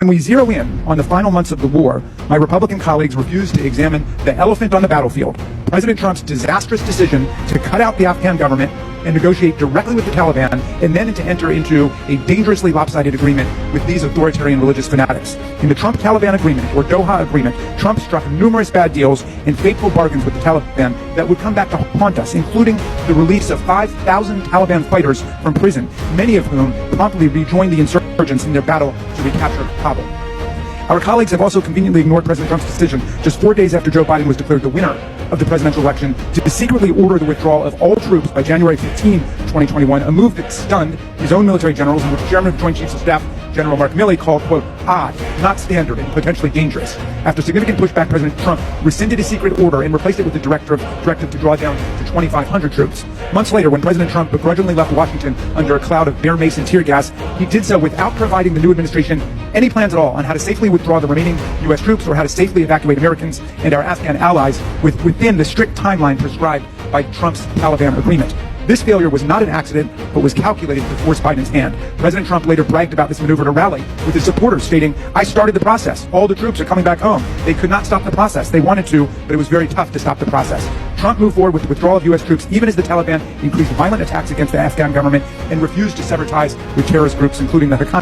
When we zero in on the final months of the war, my Republican colleagues refused to examine the elephant on the battlefield, President Trump's disastrous decision to cut out the Afghan government and negotiate directly with the Taliban, and then to enter into a dangerously lopsided agreement with these authoritarian religious fanatics. In the Trump-Taliban agreement, or Doha agreement, Trump struck numerous bad deals and fateful bargains with the Taliban that would come back to haunt us, including the release of 5,000 Taliban fighters from prison, many of whom promptly rejoined the insurgents in their battle to recapture Kabul. Our colleagues have also conveniently ignored President Trump's decision just 4 days after Joe Biden was declared the winner of the presidential election to secretly order the withdrawal of all troops by January 15, 2021, a move that stunned his own military generals, and which Chairman of Joint Chiefs of Staff General Mark Milley called, quote, odd, not standard, and potentially dangerous. After significant pushback, President Trump rescinded his secret order and replaced it with a directive to draw down to 2,500 troops. Months later, when President Trump begrudgingly left Washington under a cloud of bear mace and tear gas, he did so without providing the new administration any plans at all on how to safely withdraw the remaining U.S. troops or how to safely evacuate Americans and our Afghan allies within the strict timeline prescribed by Trump's Taliban agreement. This failure was not an accident, but was calculated to force Biden's hand. President Trump later bragged about this maneuver at a rally with his supporters, stating, "I started the process. All the troops are coming back home. They could not stop the process. They wanted to, but it was very tough to stop the process." Trump moved forward with the withdrawal of U.S. troops even as the Taliban increased violent attacks against the Afghan government and refused to sever ties with terrorist groups, including the Haqqani